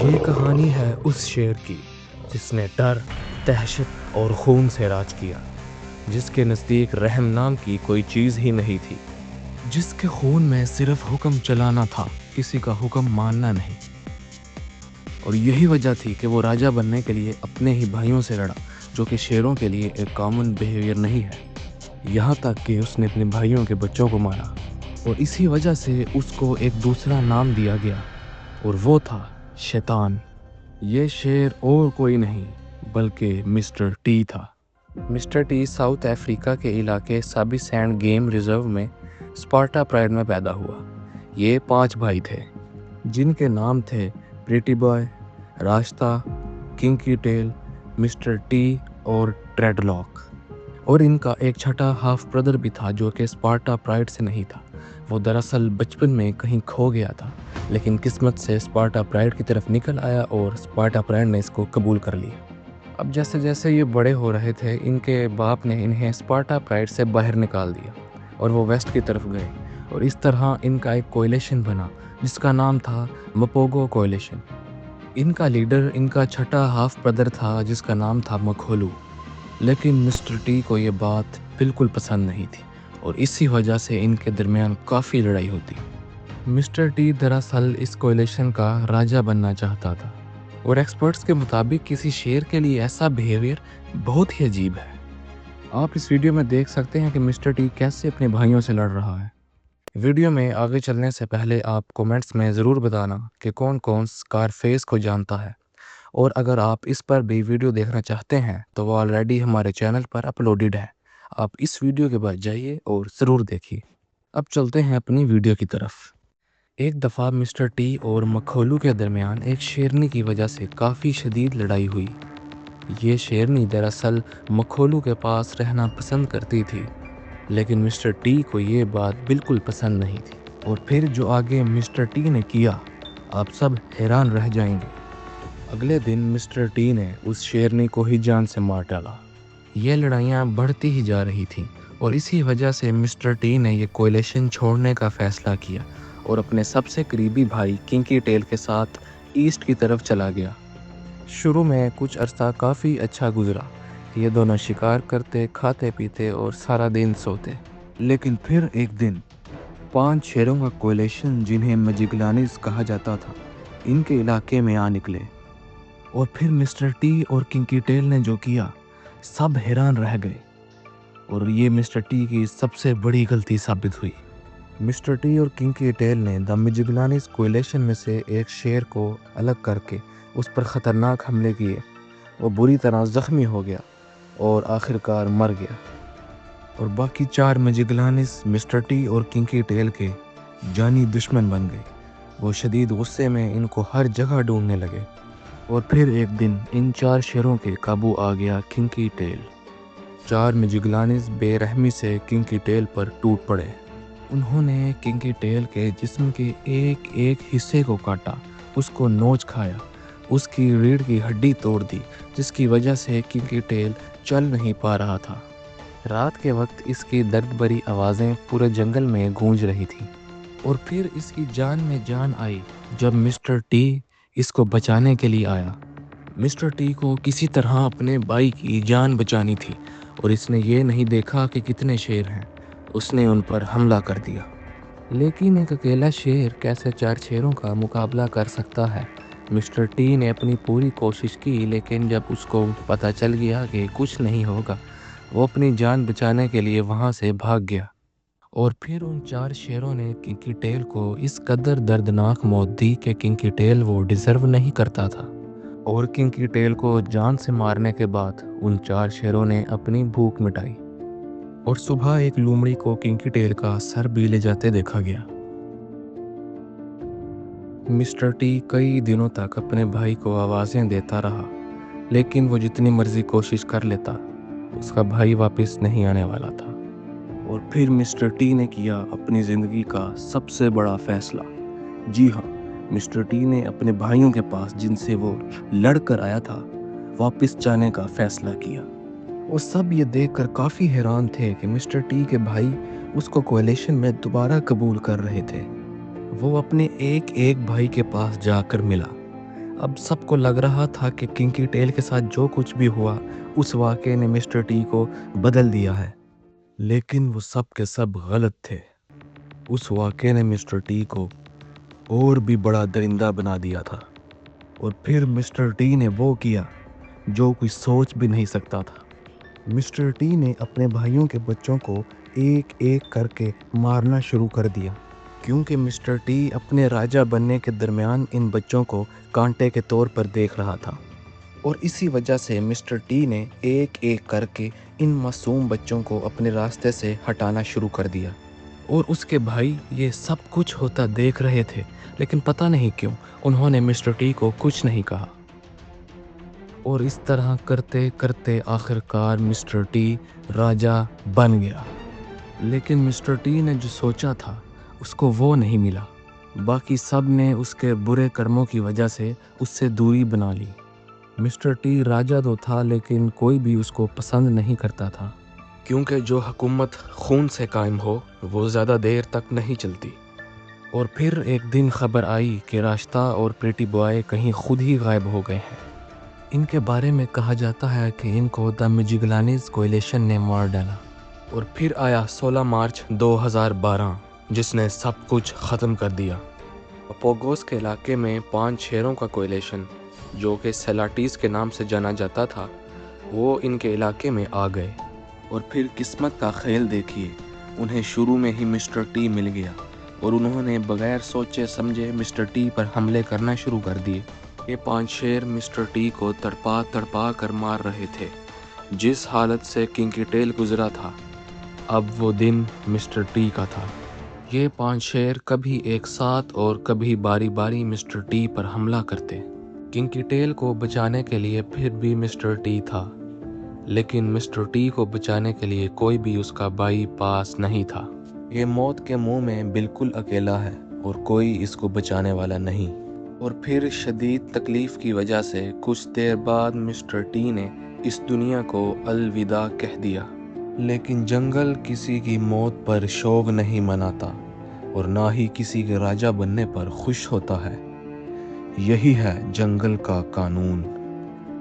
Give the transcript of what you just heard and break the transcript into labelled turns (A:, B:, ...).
A: یہ کہانی ہے اس شیر کی جس نے ڈر، دہشت اور خون سے راج کیا، جس کے نزدیک رحم نام کی کوئی چیز ہی نہیں تھی، جس کے خون میں صرف حکم چلانا تھا، کسی کا حکم ماننا نہیں۔ اور یہی وجہ تھی کہ وہ راجہ بننے کے لیے اپنے ہی بھائیوں سے لڑا، جو کہ شیروں کے لیے ایک کامن بیہیویئر نہیں ہے، یہاں تک کہ اس نے اپنے بھائیوں کے بچوں کو مارا، اور اسی وجہ سے اس کو ایک دوسرا نام دیا گیا، اور وہ تھا شیطان۔ یہ شیر اور کوئی نہیں بلکہ مسٹر ٹی تھا۔ مسٹر ٹی ساؤتھ افریقہ کے علاقے سابی سینڈ گیم ریزرو میں اسپارٹا پرائڈ میں پیدا ہوا۔ یہ 5 بھائی تھے جن کے نام تھے پریٹی بوائے، راستہ، کنکی ٹیل، مسٹر ٹی اور ٹریڈ لاک۔ اور ان کا ایک چھٹا ہاف بردر بھی تھا جو کہ اسپارٹا پرائڈ سے نہیں تھا۔ وہ دراصل بچپن میں کہیں کھو گیا تھا، لیکن قسمت سے اسپارٹا پرائڈ کی طرف نکل آیا اور اسپارٹا پرائڈ نے اس کو قبول کر لیا۔ اب جیسے جیسے یہ بڑے ہو رہے تھے، ان کے باپ نے انہیں اسپارٹا پرائڈ سے باہر نکال دیا اور وہ ویسٹ کی طرف گئے، اور اس طرح ان کا ایک کولیشن بنا جس کا نام تھا مپوگو کولیشن۔ ان کا لیڈر ان کا چھٹا ہاف بردر تھا جس کا نام تھا مکھولو، لیکن مسٹر ٹی کو یہ بات بالکل پسند نہیں تھی اور اسی وجہ سے ان کے درمیان کافی لڑائی ہوتی۔ مسٹر ٹی دراصل اس کولیشن کا راجہ بننا چاہتا تھا، اور ایکسپرٹس کے مطابق کسی شیر کے لیے ایسا بیہیویئر بہت ہی عجیب ہے۔ آپ اس ویڈیو میں دیکھ سکتے ہیں کہ مسٹر ٹی کیسے اپنے بھائیوں سے لڑ رہا ہے۔ ویڈیو میں آگے چلنے سے پہلے آپ کومنٹس میں ضرور بتانا کہ کون کون اسکارفیس کو جانتا ہے، اور اگر آپ اس پر بھی ویڈیو دیکھنا چاہتے ہیں تو وہ آلریڈی ہمارے چینل پر اپلوڈڈ ہے۔ آپ اس ویڈیو کے بعد جائیے اور ضرور دیکھیے۔ اب چلتے ہیں اپنی ویڈیو کی طرف۔ ایک دفعہ مسٹر ٹی اور مکھولو کے درمیان ایک شیرنی کی وجہ سے کافی شدید لڑائی ہوئی۔ یہ شیرنی دراصل مکھولو کے پاس رہنا پسند کرتی تھی، لیکن مسٹر ٹی کو یہ بات بالکل پسند نہیں تھی، اور پھر جو آگے مسٹر ٹی نے کیا آپ سب حیران رہ جائیں گے۔ اگلے دن مسٹر ٹی نے اس شیرنی کو ہی جان سے مار ڈالا۔ یہ لڑائیاں بڑھتی ہی جا رہی تھیں، اور اسی وجہ سے مسٹر ٹی نے یہ کولیشن چھوڑنے کا فیصلہ کیا اور اپنے سب سے قریبی بھائی کنکی ٹیل کے ساتھ ایسٹ کی طرف چلا گیا۔ شروع میں کچھ عرصہ کافی اچھا گزرا، یہ دونوں شکار کرتے، کھاتے پیتے اور سارا دن سوتے، لیکن پھر ایک دن 5 شیروں کا کولیشن جنہیں مجگلانس کہا جاتا تھا ان کے علاقے میں آ نکلے، اور پھر مسٹر ٹی اور کنکی ٹیل نے جو کیا سب حیران رہ گئے، اور یہ مسٹر ٹی کی سب سے بڑی غلطی ثابت ہوئی۔ مسٹر ٹی اور کنکی ٹیل نے دا مجگلانس کولیشن میں سے ایک شیر کو الگ کر کے اس پر خطرناک حملے کیے۔ وہ بری طرح زخمی ہو گیا اور آخرکار مر گیا، اور باقی 4 مجگلانس مسٹر ٹی اور کنکی ٹیل کے جانی دشمن بن گئے۔ وہ شدید غصے میں ان کو ہر جگہ ڈھونڈنے لگے، اور پھر ایک دن ان 4 شیروں کے قابو آ گیا کنکی ٹیل۔ 4 مجگلانس بے رحمی سے کنکی ٹیل پر ٹوٹ پڑے۔ انہوں نے کنکی ٹیل کے جسم کے ایک ایک حصے کو کاٹا، اس کو نوچ کھایا، اس کی ریڑھ کی ہڈی توڑ دی، جس کی وجہ سے کنکی ٹیل چل نہیں پا رہا تھا۔ رات کے وقت اس کی درد بھری آوازیں پورے جنگل میں گونج رہی تھیں، اور پھر اس کی جان میں جان آئی جب مسٹر ٹی اس کو بچانے کے لیے آیا۔ مسٹر ٹی کو کسی طرح اپنے بھائی کی جان بچانی تھی، اور اس نے یہ نہیں دیکھا کہ کتنے شیر ہیں، اس نے ان پر حملہ کر دیا۔ لیکن ایک اکیلا شیر کیسے 4 شیروں کا مقابلہ کر سکتا ہے؟ مسٹر ٹی نے اپنی پوری کوشش کی، لیکن جب اس کو پتہ چل گیا کہ کچھ نہیں ہوگا، وہ اپنی جان بچانے کے لیے وہاں سے بھاگ گیا، اور پھر ان 4 شیروں نے کنکی ٹیل کو اس قدر دردناک موت دی کہ کنکی ٹیل وہ ڈیزرو نہیں کرتا تھا، اور کنکی ٹیل کو جان سے مارنے کے بعد ان 4 شیروں نے اپنی بھوک مٹائی، اور صبح ایک لومڑی کو کنکی ٹیل کا سر بھی لے جاتے دیکھا گیا۔ مسٹر ٹی کئی دنوں تک اپنے بھائی کو آوازیں دیتا رہا، لیکن وہ جتنی مرضی کوشش کر لیتا اس کا بھائی واپس نہیں آنے والا تھا۔ اور پھر مسٹر ٹی نے کیا اپنی زندگی کا سب سے بڑا فیصلہ۔ جی ہاں، مسٹر ٹی نے اپنے بھائیوں کے پاس جن سے وہ لڑ کر آیا تھا واپس جانے کا فیصلہ کیا۔ وہ سب یہ دیکھ کر کافی حیران تھے کہ مسٹر ٹی کے بھائی اس کو کولیشن میں دوبارہ قبول کر رہے تھے۔ وہ اپنے ایک ایک بھائی کے پاس جا کر ملا، اب سب کو لگ رہا تھا کہ کنکی ٹیل کے ساتھ جو کچھ بھی ہوا اس واقعے نے مسٹر ٹی کو بدل دیا ہے، لیکن وہ سب کے سب غلط تھے۔ اس واقعے نے مسٹر ٹی کو اور بھی بڑا درندہ بنا دیا تھا، اور پھر مسٹر ٹی نے وہ کیا جو کوئی سوچ بھی نہیں سکتا تھا۔ مسٹر ٹی نے اپنے بھائیوں کے بچوں کو ایک ایک کر کے مارنا شروع کر دیا، کیونکہ مسٹر ٹی اپنے راجہ بننے کے درمیان ان بچوں کو کانٹے کے طور پر دیکھ رہا تھا، اور اسی وجہ سے مسٹر ٹی نے ایک ایک کر کے ان معصوم بچوں کو اپنے راستے سے ہٹانا شروع کر دیا، اور اس کے بھائی یہ سب کچھ ہوتا دیکھ رہے تھے، لیکن پتہ نہیں کیوں انہوں نے مسٹر ٹی کو کچھ نہیں کہا۔ اور اس طرح کرتے کرتے آخرکار مسٹر ٹی راجہ بن گیا، لیکن مسٹر ٹی نے جو سوچا تھا اس کو وہ نہیں ملا۔ باقی سب نے اس کے برے کرموں کی وجہ سے اس سے دوری بنا لی۔ مسٹر ٹی راجہ تو تھا، لیکن کوئی بھی اس کو پسند نہیں کرتا تھا، کیونکہ جو حکومت خون سے قائم ہو وہ زیادہ دیر تک نہیں چلتی۔ اور پھر ایک دن خبر آئی کہ راشتہ اور پریٹی بوائے کہیں خود ہی غائب ہو گئے ہیں۔ ان کے بارے میں کہا جاتا ہے کہ ان کو دا میجیگلانیز کولیشن نے مار ڈالا۔ اور پھر آیا 16 مارچ 2012 جس نے سب کچھ ختم کر دیا۔ اپوگوس کے علاقے میں 5 شہروں کا کولیشن جو کہ سیلاٹیز کے نام سے جانا جاتا تھا، وہ ان کے علاقے میں آ گئے، اور پھر قسمت کا کھیل دیکھیے، انہیں شروع میں ہی مسٹر ٹی مل گیا، اور انہوں نے بغیر سوچے سمجھے مسٹر ٹی پر حملے کرنا شروع کر دیے۔ یہ 5 شیر مسٹر ٹی کو تڑپا تڑپا کر مار رہے تھے۔ جس حالت سے کنکی ٹیل گزرا تھا، اب وہ دن مسٹر ٹی کا تھا۔ یہ 5 شیر کبھی ایک ساتھ اور کبھی باری باری مسٹر ٹی پر حملہ کرتے۔ کنکی ٹیل کو بچانے کے لیے پھر بھی مسٹر ٹی تھا، لیکن مسٹر ٹی کو بچانے کے لیے کوئی بھی اس کا بھائی پاس نہیں تھا۔ یہ موت کے منہ میں بالکل اکیلا ہے اور کوئی اس کو بچانے والا نہیں۔ اور پھر شدید تکلیف کی وجہ سے کچھ دیر بعد مسٹر ٹی نے اس دنیا کو الوداع کہہ دیا۔ لیکن جنگل کسی کی موت پر شوق نہیں مناتا، اور نہ ہی کسی کے راجہ بننے پر خوش ہوتا ہے۔ یہی ہے جنگل کا قانون۔